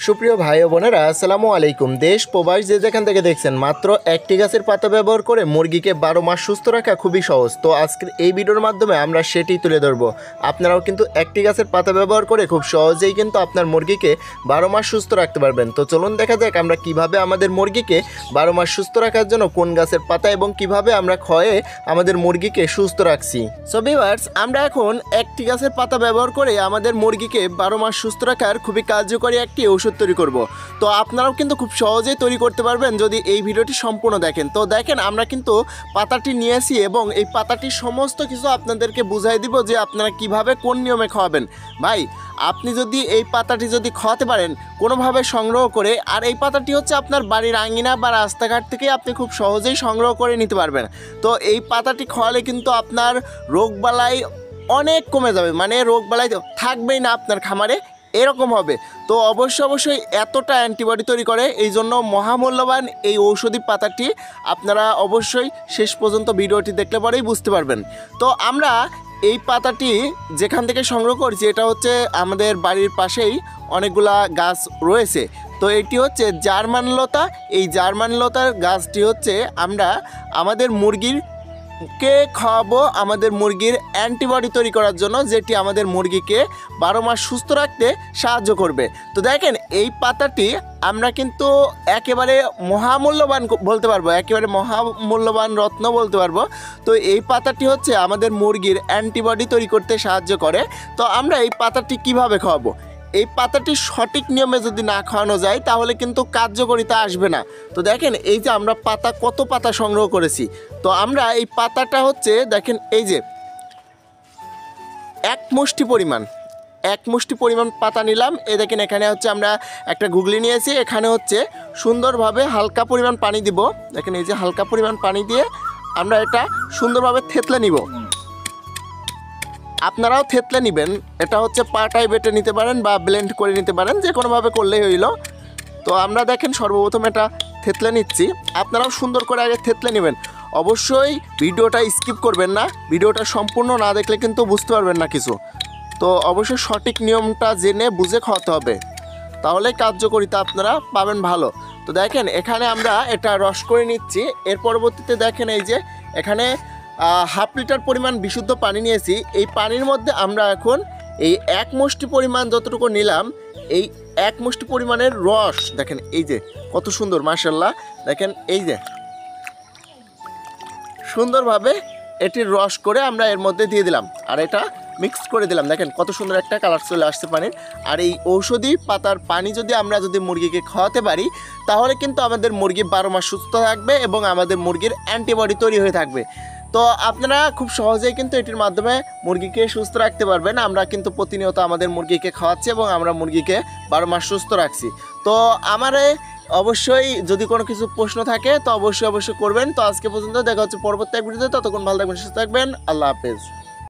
সুপ্রিয় ভাই ও বোনেরা, আসসালামু আলাইকুম। দেশ প্রবাস যে যেখান থেকে দেখছেন, মাত্র একটি গাছের পাতা ব্যবহার করে মুরগিকে 12 মাস সুস্থ রাখা খুবই সহজ। তো আজকের এই ভিডিওর মাধ্যমে আমরা সেটি তুলে ধরবো। আপনারাও কিন্তু একটি গাছের পাতা ব্যবহার করে খুব সহজেই কিন্তু আপনার মুরগিকে 12 মাস সুস্থ রাখতে পারবেন। তো চলুন দেখা যাক আমরা কিভাবে আমাদের মুরগিকে 12 মাস সুস্থ রাখার জন্য কোন গাছের পাতা এবং কিভাবে আমরা খয়ে আমাদের মুরগিকে সুস্থ রাখছি। সো ভিউয়ার্স, আমরা এখন একটি গাছের পাতা ব্যবহার করে আমাদের মুরগিকে 12 মাস সুস্থ রাখার খুবই কার্যকরী একটি ঔষধ তৈরি করব। তো আপনারাও কিন্তু খুব সহজেই তৈরি করতে পারবেন যদি এই ভিডিওটি সম্পূর্ণ দেখেন। তো দেখেন, আমরা কিন্তু পাতাটি নিয়েছি এবং এই পাতাটির সমস্ত কিছু আপনাদেরকে বুঝাই দিব যে আপনারা কিভাবে কোন নিয়মে খাওয়াবেন। ভাই, আপনি যদি এই পাতাটি যদি খাওয়াতে পারেন কোনোভাবে সংগ্রহ করে, আর এই পাতাটি হচ্ছে আপনার বাড়ির আঙিনা বা রাস্তাঘাট থেকে আপনি খুব সহজেই সংগ্রহ করে নিতে পারবেন। তো এই পাতাটি খাওয়ালে কিন্তু আপনার রোগবালাই অনেক কমে যাবে, মানে রোগবালাই থাকবেই না আপনার খামারে, এরকম হবে। তো অবশ্যই এতটা অ্যান্টিবডি তৈরি করে, এই জন্য মহামূল্যবান এই ঔষধি পাতাটি আপনারা অবশ্যই শেষ পর্যন্ত ভিডিওটি দেখলে পরেই বুঝতে পারবেন। তো আমরা এই পাতাটি যেখান থেকে সংগ্রহ করছি, এটা হচ্ছে আমাদের বাড়ির পাশেই অনেকগুলা গাছ রয়েছে। তো এটি হচ্ছে জার্মান লতা। এই জার্মান লতার গাছটি হচ্ছে আমরা আমাদের মুরগিকে খাওয়াবো আমাদের মুরগির অ্যান্টিবডি তৈরি করার জন্য, যেটি আমাদের মুরগিকে 12 মাস সুস্থ রাখতে সাহায্য করবে। তো দেখেন, এই পাতাটি আমরা কিন্তু একেবারে মহামূল্যবান বলতে পারবো, একেবারে মহামূল্যবান রত্ন বলতে পারবো। তো এই পাতাটি হচ্ছে আমাদের মুরগির অ্যান্টিবডি তৈরি করতে সাহায্য করে। তো আমরা এই পাতাটি কিভাবে খাওয়াবো? এই পাতাটি সঠিক নিয়মে যদি না খাওয়ানো যায় তাহলে কিন্তু কার্যকারিতা আসবে না। তো দেখেন, এই যে আমরা কত পাতা সংগ্রহ করেছি। তো আমরা এই পাতাটা হচ্ছে দেখেন, এই যে এক মুষ্টি পরিমাণ পাতা নিলাম। এই দেখেন, এখানে হচ্ছে আমরা একটা গুগলি নিয়েছি, এখানে হচ্ছে সুন্দরভাবে হালকা পরিমাণ পানি দিব। দেখেন, এই যে হালকা পরিমাণ পানি দিয়ে আমরা এটা সুন্দরভাবে থেতলে নিব। আপনারাও থেতলে নেবেন, এটা হচ্ছে পাটায় বেটে নিতে পারেন বা ব্লেন্ড করে নিতে পারেন, যে কোনোভাবে করলেই হইল। তো আমরা দেখেন সর্বপ্রথম এটা থেতলে নিচ্ছি, আপনারাও সুন্দর করে আগে থেতলে নেবেন। অবশ্যই ভিডিওটা স্কিপ করবেন না, ভিডিওটা সম্পূর্ণ না দেখলে কিন্তু বুঝতে পারবেন না কিছু। তো অবশ্যই সঠিক নিয়মটা জেনে বুঝে খাওয়াতে হবে, তাহলে কার্যকারিতা আপনারা পাবেন ভালো। তো দেখেন, এখানে আমরা এটা রস করে নিচ্ছি। এর পরবর্তীতে দেখেন, এই যে এখানে হাফ লিটার পরিমাণ বিশুদ্ধ পানি নিয়েছি। এই পানির মধ্যে আমরা এখন এই এক মুষ্টি পরিমাণ যতটুকু নিলাম, এই এক মুষ্টি পরিমাণের রস দেখেন, এই যে কত সুন্দর, মাশাআল্লাহ। দেখেন, এই যে সুন্দরভাবে এটির রস করে আমরা এর মধ্যে দিয়ে দিলাম, আর এটা মিক্স করে দিলাম। দেখেন কত সুন্দর একটা কালার চলে আসছে পানির। আর এই ঔষধি পাতার পানি আমরা যদি মুরগিকে খাওয়াতে পারি, তাহলে কিন্তু আমাদের মুরগি 12 মাস সুস্থ থাকবে এবং আমাদের মুরগির অ্যান্টিবডি তৈরি হয়ে থাকবে। তো আপনারা খুব সহজেই কিন্তু এটির মাধ্যমে মুরগিকে সুস্থ রাখতে পারবেন। আমরা কিন্তু প্রতিনিয়ত আমাদের মুরগিকে খাওয়াচ্ছি এবং আমরা মুরগিকে 12 মাস সুস্থ রাখছি। তো অবশ্যই যদি কোনো কিছু প্রশ্ন থাকে তো অবশ্যই করবেন। তো আজকে পর্যন্ত দেখা হচ্ছে পরবর্তী এক ভিডিওতে। ততক্ষণ ভালো থাকবেন, সুস্থ থাকবেন। আল্লাহ হাফেজ।